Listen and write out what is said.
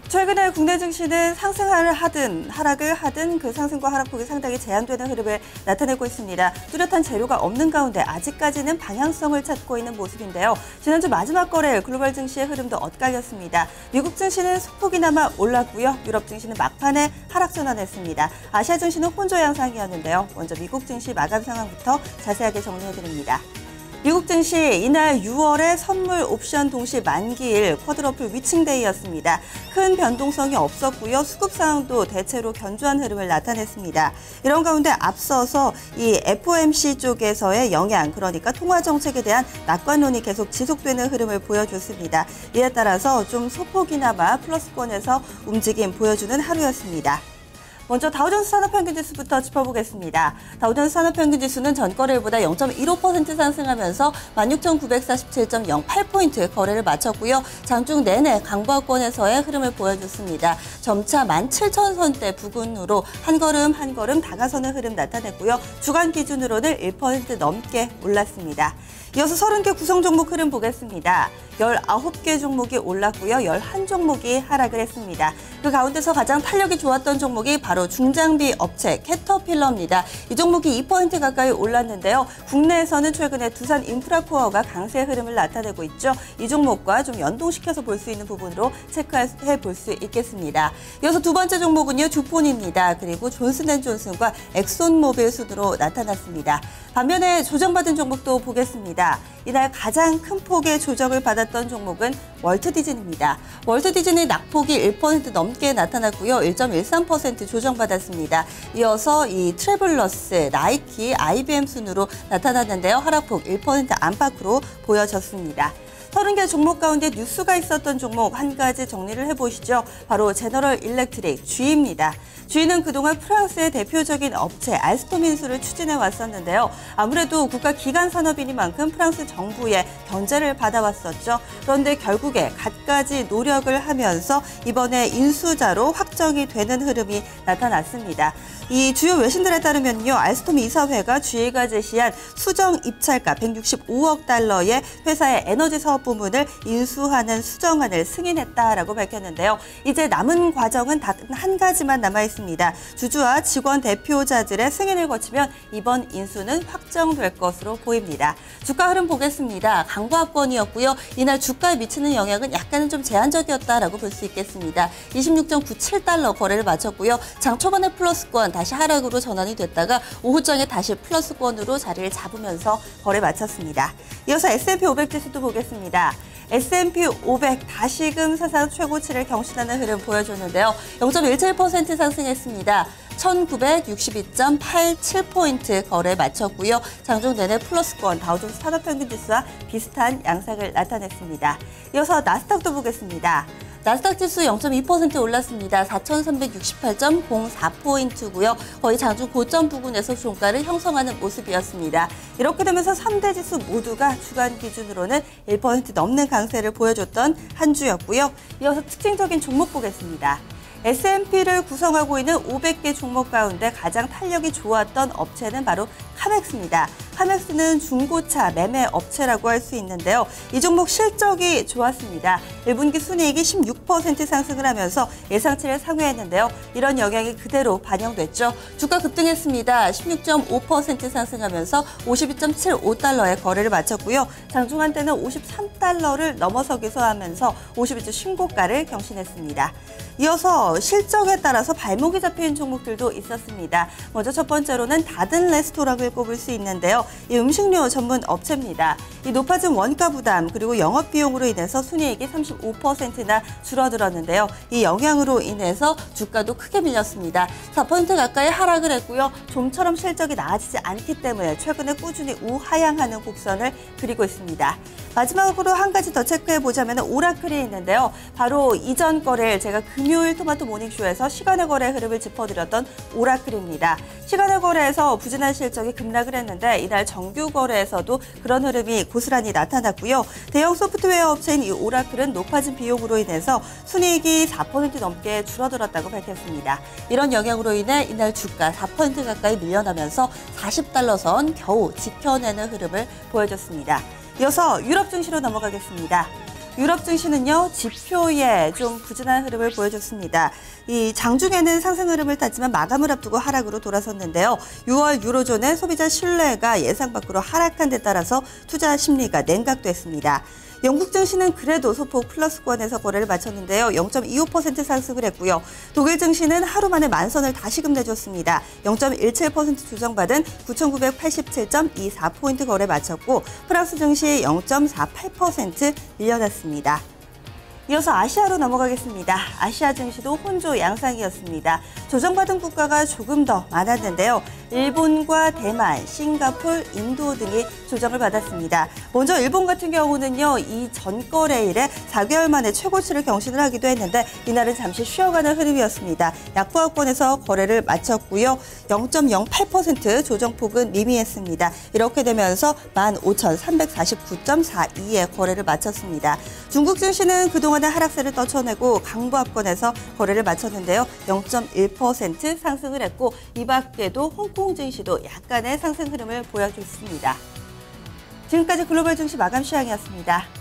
최근에 국내 증시는 상승을 하든 하락을 하든 그 상승과 하락폭이 상당히 제한되는 흐름을 나타내고 있습니다. 뚜렷한 재료가 없는 가운데 아직까지는 방향성을 찾고 있는 모습인데요. 지난주 마지막 거래일 글로벌 증시의 흐름도 엇갈렸습니다. 미국 증시는 소폭이나마 올랐고요. 유럽 증시는 막판에 하락 전환했습니다. 아시아 증시는 혼조 양상이었는데요. 먼저 미국 증시 마감 상황부터 자세하게 정리해드립니다. 미국 증시 이날 6월의 선물 옵션 동시 만기일 쿼드러플 위칭데이였습니다. 큰 변동성이 없었고요. 수급 상황도 대체로 견조한 흐름을 나타냈습니다. 이런 가운데 앞서서 이 FOMC 쪽에서의 영향, 그러니까 통화 정책에 대한 낙관론이 계속 지속되는 흐름을 보여줬습니다. 이에 따라서 좀 소폭이나마 플러스권에서 움직임 보여주는 하루였습니다. 먼저 다우존스 산업평균지수부터 짚어보겠습니다. 다우존스 산업평균지수는 전거래일보다 0.15% 상승하면서 16,947.08포인트 거래를 마쳤고요. 장중 내내 강보권에서의 흐름을 보여줬습니다. 점차 17,000선대 부근으로 한 걸음 한 걸음 다가서는 흐름 나타냈고요. 주간 기준으로는 1% 넘게 올랐습니다. 이어서 30개 구성 종목 흐름 보겠습니다. 19개 종목이 올랐고요. 11종목이 하락을 했습니다. 그 가운데서 가장 탄력이 좋았던 종목이 바로 중장비 업체 캐터필러입니다. 이 종목이 2% 가까이 올랐는데요. 국내에서는 최근에 두산 인프라코어가 강세 흐름을 나타내고 있죠. 이 종목과 좀 연동시켜서 볼 수 있는 부분으로 체크해 볼 수 있겠습니다. 이어서 두 번째 종목은요. 주폰입니다. 그리고 존슨앤존슨과 엑손모빌 순으로 나타났습니다. 반면에 조정받은 종목도 보겠습니다. 이날 가장 큰 폭의 조정을 받았던 종목은 월트디즈니입니다. 월트디즈니 낙폭이 1% 넘게 나타났고요. 1.13% 조정받았습니다. 이어서 이 트래블러스, 나이키, IBM 순으로 나타났는데요. 하락폭 1% 안팎으로 보여졌습니다. 30개 종목 가운데 뉴스가 있었던 종목 한 가지 정리를 해보시죠. 바로 제너럴 일렉트릭, G입니다. G는 그동안 프랑스의 대표적인 업체 알스톰 인수를 추진해 왔었는데요. 아무래도 국가 기간 산업이니만큼 프랑스 정부의 견제를 받아왔었죠. 그런데 결국에 갖가지 노력을 하면서 이번에 인수자로 확정이 되는 흐름이 나타났습니다. 이 주요 외신들에 따르면요, 알스톰 이사회가 G가 제시한 수정 입찰가 165억 달러의 회사의 에너지 사업 부문을 인수하는 수정안을 승인했다라고 밝혔는데요. 이제 남은 과정은 단 한 가지만 남아 있습니다. 주주와 직원 대표자들의 승인을 거치면 이번 인수는 확정될 것으로 보입니다. 주가 흐름 보겠습니다. 강보합권이었고요. 이날 주가에 미치는 영향은 약간은 좀 제한적이었다라고 볼 수 있겠습니다. 26.97달러 거래를 마쳤고요. 장 초반에 플러스권 다시 하락으로 전환이 됐다가 오후장에 다시 플러스권으로 자리를 잡으면서 거래 마쳤습니다. 이어서 S&P 500 지수도 보겠습니다. S&P 500 다시금 사상 최고치를 경신하는 흐름 보여줬는데요. 0.17% 상승했습니다. 1962.87포인트 거래 마쳤고요. 장중 내내 플러스권 다우존스 산업평균지수와 비슷한 양상을 나타냈습니다. 이어서 나스닥도 보겠습니다. 나스닥 지수 0.2% 올랐습니다. 4,368.04포인트고요. 거의 장중 고점 부근에서 종가를 형성하는 모습이었습니다. 이렇게 되면서 3대 지수 모두가 주간 기준으로는 1% 넘는 강세를 보여줬던 한 주였고요. 이어서 특징적인 종목 보겠습니다. S&P를 구성하고 있는 500개 종목 가운데 가장 탄력이 좋았던 업체는 바로 카맥스입니다. 카맥스는 중고차 매매 업체라고 할 수 있는데요. 이 종목 실적이 좋았습니다. 1분기 순이익이 16% 상승을 하면서 예상치를 상회했는데요. 이런 영향이 그대로 반영됐죠. 주가 급등했습니다. 16.5% 상승하면서 52.75달러에 거래를 마쳤고요. 장중한 때는 53달러를 넘어서기도 하면서 52주 신고가를 경신했습니다. 이어서 실적에 따라서 발목이 잡힌 종목들도 있었습니다. 먼저 첫 번째로는 다든 레스토랑을 꼽을 수 있는데요. 이 음식료 전문 업체입니다. 이 높아진 원가 부담 그리고 영업 비용으로 인해서 순이익이 35%나 줄어들었는데요. 이 영향으로 인해서 주가도 크게 밀렸습니다. 4% 가까이 하락을 했고요. 좀처럼 실적이 나아지지 않기 때문에 최근에 꾸준히 우하향하는 곡선을 그리고 있습니다. 마지막으로 한 가지 더 체크해보자면 오라클이 있는데요. 바로 이전 거래일 제가 금요일 토마토 모닝쇼에서 시간의 거래 흐름을 짚어드렸던 오라클입니다. 시간의 거래에서 부진한 실적이 급락을 했는데 이날 정규 거래에서도 그런 흐름이 고스란히 나타났고요. 대형 소프트웨어 업체인 이 오라클은 높아진 비용으로 인해서 순이익이 4% 넘게 줄어들었다고 밝혔습니다. 이런 영향으로 인해 이날 주가 4% 가까이 밀려나면서 40달러 선 겨우 지켜내는 흐름을 보여줬습니다. 이어서 유럽 증시로 넘어가겠습니다. 유럽 증시는요, 지표에 좀 부진한 흐름을 보여줬습니다. 이 장중에는 상승 흐름을 탔지만 마감을 앞두고 하락으로 돌아섰는데요. 6월 유로존의 소비자 신뢰가 예상 밖으로 하락한 데 따라서 투자 심리가 냉각됐습니다. 영국 증시는 그래도 소폭 플러스권에서 거래를 마쳤는데요. 0.25% 상승을 했고요. 독일 증시는 하루 만에 만선을 다시금 내줬습니다. 0.17% 조정받은 9,987.24포인트 거래 마쳤고 프랑스 증시 0.48% 밀려났습니다. 이어서 아시아로 넘어가겠습니다. 아시아 증시도 혼조 양상이었습니다. 조정받은 국가가 조금 더 많았는데요. 일본과 대만, 싱가폴, 인도 등이 조정을 받았습니다. 먼저 일본 같은 경우는요, 이 전거래 일에 4개월 만에 최고치를 경신을 하기도 했는데 이날은 잠시 쉬어가는 흐름이었습니다. 약보합권에서 거래를 마쳤고요. 0.08% 조정폭은 미미했습니다. 이렇게 되면서 15,349.42에 거래를 마쳤습니다. 중국 증시는 그동안의 하락세를 떨쳐내고 강보합권에서 거래를 마쳤는데요. 0.1% 상승을 했고 이 밖에도 홍콩 증시도 약간의 상승 흐름을 보여줬습니다. 지금까지 글로벌 증시 마감 시황이었습니다.